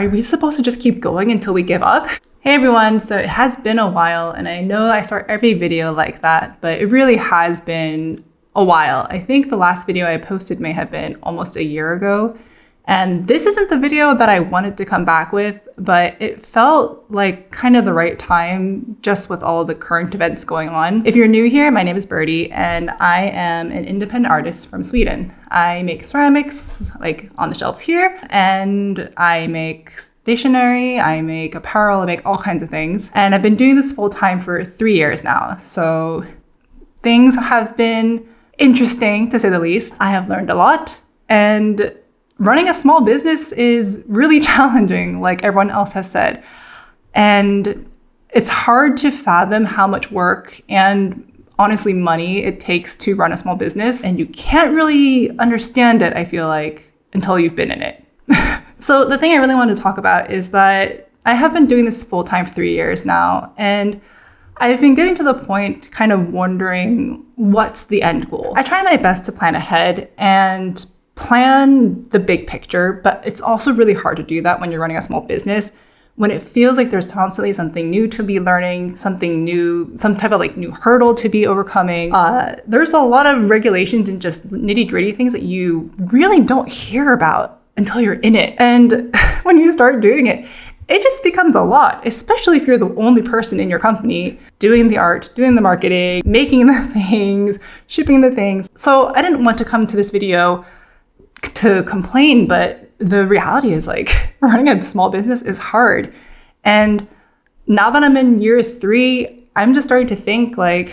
are we supposed to just keep going until we give up? Hey everyone, so it has been a while, and I know I start every video like that, but it really has been a while. I think the last video I posted may have been almost a year ago. And this isn't the video that I wanted to come back with, but it felt like kind of the right time just with all the current events going on. If you're new here, my name is Birdie, and I am an independent artist from Sweden. I make ceramics, like on the shelves here, and I make stationery, I make apparel, I make all kinds of things. And I've been doing this full time for 3 years now. So things have been interesting, to say the least. I have learned a lot, and running a small business is really challenging, like everyone else has said. And it's hard to fathom how much work and honestly money it takes to run a small business. And you can't really understand it, I feel like, until you've been in it. So the thing I really want to talk about is that I have been doing this full time for 3 years now. And I've been getting to the point kind of wondering what's the end goal. I try my best to plan ahead and plan the big picture, but it's also really hard to do that when you're running a small business, when it feels like there's constantly something new to be learning, something new, some type of like new hurdle to be overcoming. There's a lot of regulations and just nitty gritty things that you really don't hear about until you're in it. And when you start doing it, it just becomes a lot, especially if you're the only person in your company doing the art, doing the marketing, making the things, shipping the things. So I didn't want to come to this video to complain, but the reality is like running a small business is hard. And now that I'm in year 3, I'm just starting to think like,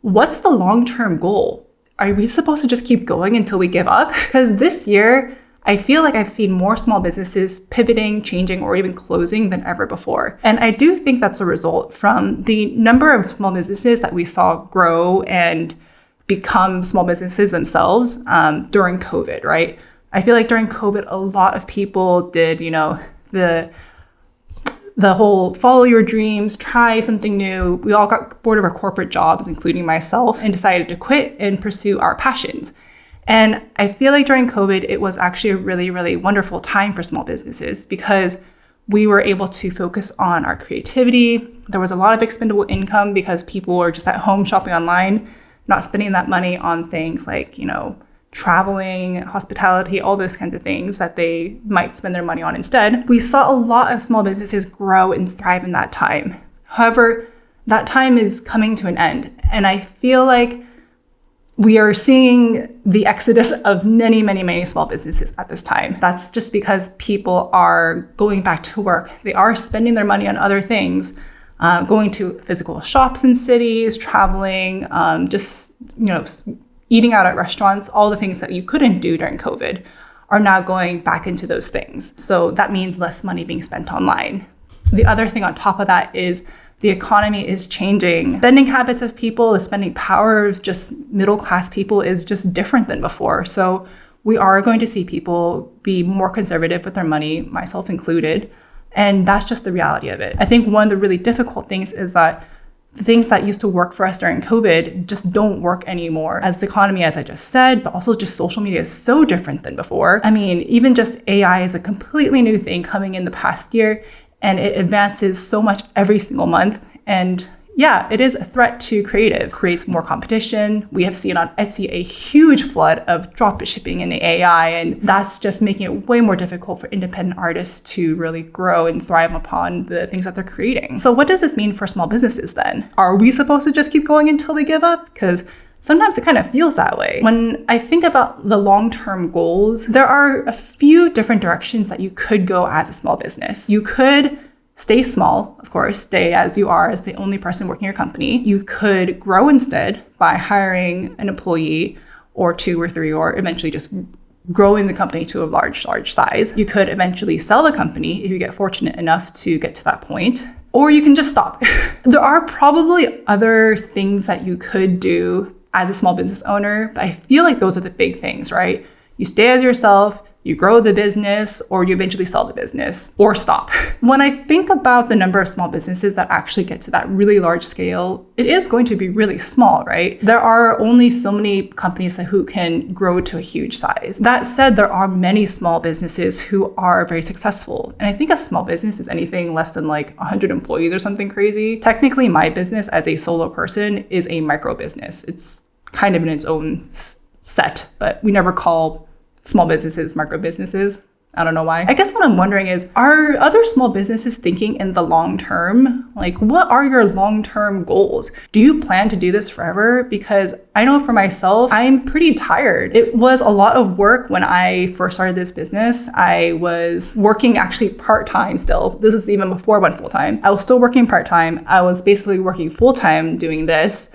what's the long-term goal? Are we supposed to just keep going until we give up? Because this year, I feel like I've seen more small businesses pivoting, changing, or even closing than ever before. And I do think that's a result from the number of small businesses that we saw grow and become small businesses themselves during COVID, right? I feel like during COVID, a lot of people did, the whole follow your dreams, try something new. We all got bored of our corporate jobs, including myself, and decided to quit and pursue our passions. And I feel like during COVID, it was actually a really, really wonderful time for small businesses because we were able to focus on our creativity. There was a lot of expendable income because people were just at home shopping online, not spending that money on things like, traveling, hospitality, all those kinds of things that they might spend their money on instead. We saw a lot of small businesses grow and thrive in that time. However, that time is coming to an end. And I feel like we are seeing the exodus of many, many, many small businesses at this time. That's just because people are going back to work. They are spending their money on other things. Going to physical shops in cities, traveling, eating out at restaurants, all the things that you couldn't do during COVID are now going back into those things. So that means less money being spent online. The other thing on top of that is the economy is changing. Spending habits of people, the spending power of just middle-class people is just different than before. So we are going to see people be more conservative with their money, myself included. And that's just the reality of it. I think one of the really difficult things is that the things that used to work for us during COVID just don't work anymore. As the economy, as I just said, but also just social media is so different than before. I mean, even just AI is a completely new thing coming in the past year, and it advances so much every single month. And yeah, it is a threat to creatives. Creates more competition. We have seen on Etsy a huge flood of drop shipping in the AI, and that's just making it way more difficult for independent artists to really grow and thrive upon the things that they're creating. So what does this mean for small businesses then? Are we supposed to just keep going until we give up? Because sometimes it kind of feels that way. When I think about the long-term goals, there are a few different directions that you could go as a small business. You could stay small, of course, stay as you are as the only person working your company. You could grow instead by hiring an employee or 2 or 3, or eventually just growing the company to a large size. You could eventually sell the company if you get fortunate enough to get to that point, or you can just stop. There are probably other things that you could do as a small business owner, but I feel like those are the big things, right? You stay as yourself, you grow the business, or you eventually sell the business or stop. When I think about the number of small businesses that actually get to that really large scale, it is going to be really small, right? There are only so many companies who can grow to a huge size. That said, there are many small businesses who are very successful. And I think a small business is anything less than like 100 employees or something crazy. Technically, my business as a solo person is a micro business. It's kind of in its own set, but we never call small businesses micro businesses. I don't know why. I guess what I'm wondering is, are other small businesses thinking in the long term? Like, what are your long-term goals? Do you plan to do this forever? Because I know for myself, I'm pretty tired. It was a lot of work when I first started this business. I was working actually part-time still. This is even before I went full-time. I was still working part-time. I was basically working full-time doing this.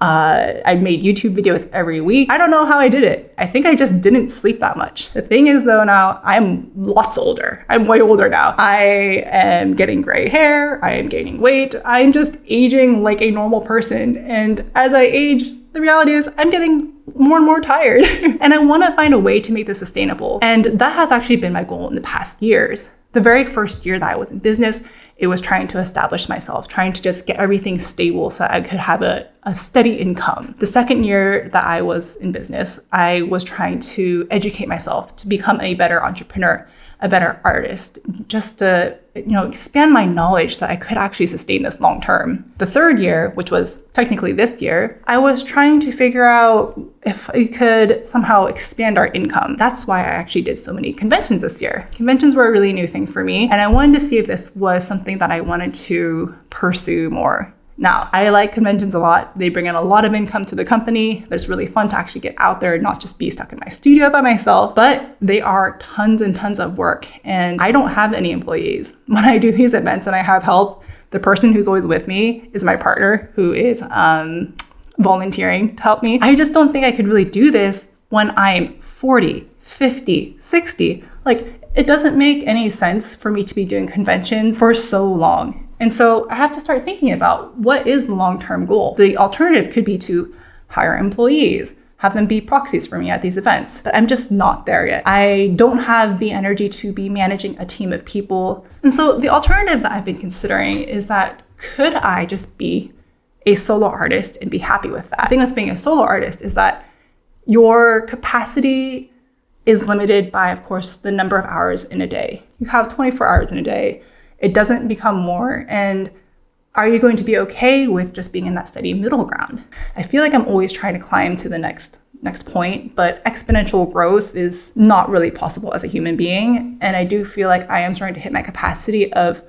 I made YouTube videos every week. I don't know how I did it. I think I just didn't sleep that much. The thing is though, now I'm lots older. I'm way older now. I am getting gray hair. I am gaining weight. I'm just aging like a normal person. And as I age, the reality is I'm getting more and more tired. And I want to find a way to make this sustainable. And that has actually been my goal in the past years. The very first year that I was in business, it was trying to establish myself, trying to just get everything stable so I could have a steady income. The second year that I was in business, I was trying to educate myself to become a better entrepreneur, a better artist, just to expand my knowledge so that I could actually sustain this long term. The third year, which was technically this year, I was trying to figure out if I could somehow expand our income. That's why I actually did so many conventions this year. Conventions were a really new thing for me, and I wanted to see if this was something that I wanted to pursue more. Now, I like conventions a lot. They bring in a lot of income to the company. It's really fun to actually get out there and not just be stuck in my studio by myself, but they are tons and tons of work. And I don't have any employees. When I do these events and I have help, the person who's always with me is my partner who is volunteering to help me. I just don't think I could really do this when I'm 40, 50, 60. Like, it doesn't make any sense for me to be doing conventions for so long. And so I have to start thinking about what is the long-term goal. The alternative could be to hire employees, have them be proxies for me at these events, but I'm just not there yet. I don't have the energy to be managing a team of people. And so the alternative that I've been considering is that could I just be a solo artist and be happy with that? The thing with being a solo artist is that your capacity is limited by, of course, the number of hours in a day. You have 24 hours in a day. It doesn't become more. And are you going to be okay with just being in that steady middle ground? I feel like I'm always trying to climb to the next point, but exponential growth is not really possible as a human being. And I do feel like I am starting to hit my capacity of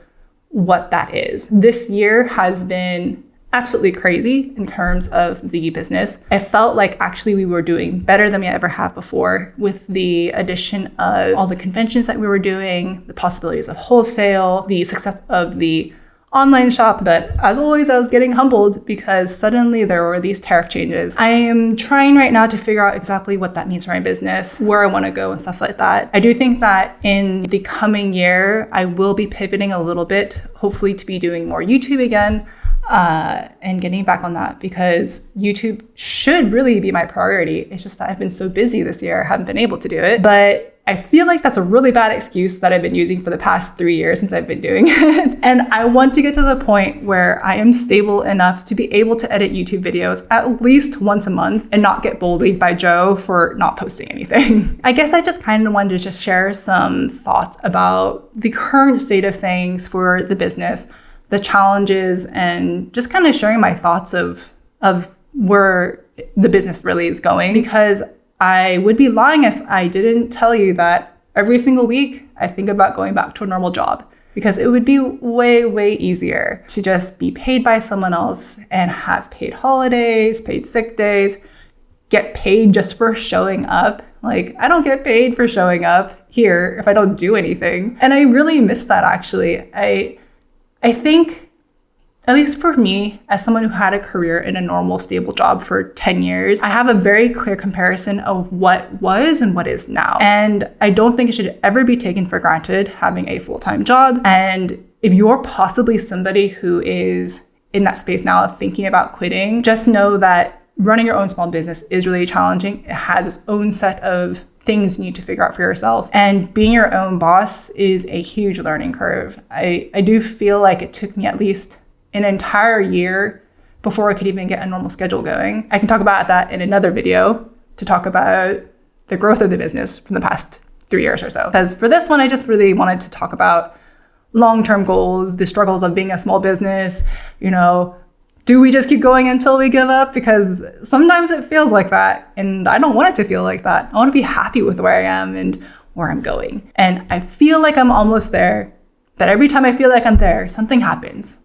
what that is. This year has been absolutely crazy in terms of the business. I felt like actually we were doing better than we ever have before with the addition of all the conventions that we were doing, the possibilities of wholesale, the success of the online shop. But as always, I was getting humbled because suddenly there were these tariff changes. I am trying right now to figure out exactly what that means for my business, where I want to go and stuff like that. I do think that in the coming year, I will be pivoting a little bit, hopefully to be doing more YouTube again. And getting back on that because YouTube should really be my priority. It's just that I've been so busy this year, I haven't been able to do it. But I feel like that's a really bad excuse that I've been using for the past 3 years since I've been doing it. And I want to get to the point where I am stable enough to be able to edit YouTube videos at least once a month and not get bullied by Joe for not posting anything. I guess I just kind of wanted to just share some thoughts about the current state of things for the business, the challenges, and just kind of sharing my thoughts of where the business really is going, because I would be lying if I didn't tell you that every single week I think about going back to a normal job, because it would be way, way easier to just be paid by someone else and have paid holidays, paid sick days, get paid just for showing up. Like, I don't get paid for showing up here if I don't do anything. And I really miss that, actually. I think, at least for me, as someone who had a career in a normal, stable job for 10 years, I have a very clear comparison of what was and what is now. And I don't think it should ever be taken for granted having a full-time job. And if you're possibly somebody who is in that space now of thinking about quitting, just know that running your own small business is really challenging. It has its own set of things you need to figure out for yourself. And being your own boss is a huge learning curve. I do feel like it took me at least an entire year before I could even get a normal schedule going. I can talk about that in another video to talk about the growth of the business from the past 3 years or so. Because for this one, I just really wanted to talk about long-term goals, the struggles of being a small business, do we just keep going until we give up? Because sometimes it feels like that, and I don't want it to feel like that. I want to be happy with where I am and where I'm going. And I feel like I'm almost there, but every time I feel like I'm there, something happens,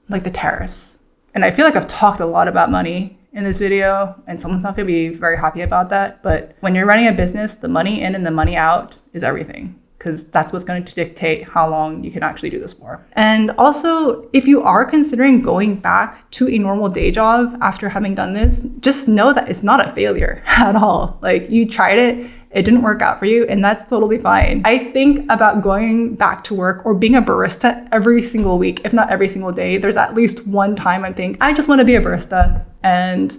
like the tariffs. And I feel like I've talked a lot about money in this video, and someone's not going to be very happy about that. But when you're running a business, the money in and the money out is everything, because that's what's going to dictate how long you can actually do this for. And also, if you are considering going back to a normal day job after having done this, just know that it's not a failure at all. Like, you tried it, it didn't work out for you, and that's totally fine. I think about going back to work or being a barista every single week, if not every single day. There's at least one time I think, I just want to be a barista and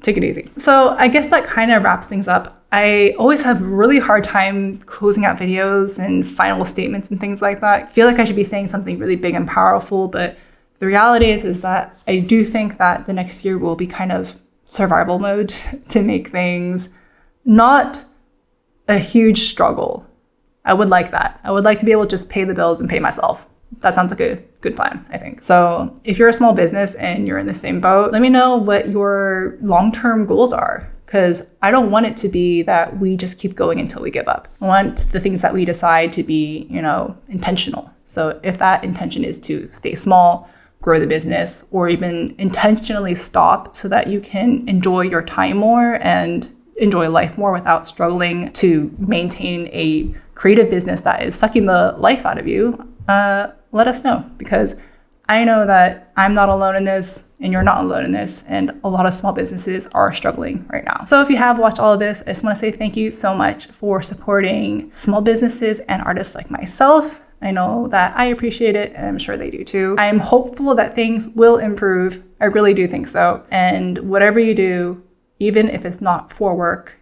take it easy. So I guess that kind of wraps things up. I always have a really hard time closing out videos and final statements and things like that. I feel like I should be saying something really big and powerful, but the reality is that I do think that the next year will be kind of survival mode to make things not a huge struggle. I would like that. I would like to be able to just pay the bills and pay myself. That sounds like a good plan, I think. So if you're a small business and you're in the same boat, let me know what your long-term goals are, because I don't want it to be that we just keep going until we give up. I want the things that we decide to be, intentional. So if that intention is to stay small, grow the business, or even intentionally stop so that you can enjoy your time more and enjoy life more without struggling to maintain a creative business that is sucking the life out of you, let us know, because I know that I'm not alone in this and you're not alone in this, and a lot of small businesses are struggling right now. So if you have watched all of this, I just want to say thank you so much for supporting small businesses and artists like myself. I know that I appreciate it, and I'm sure they do too. I am hopeful that things will improve. I really do think so. And whatever you do, even if it's not for work,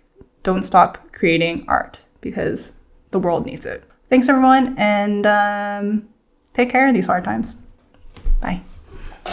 don't stop creating art, because the world needs it. Thanks everyone, and take care in these hard times. Bye.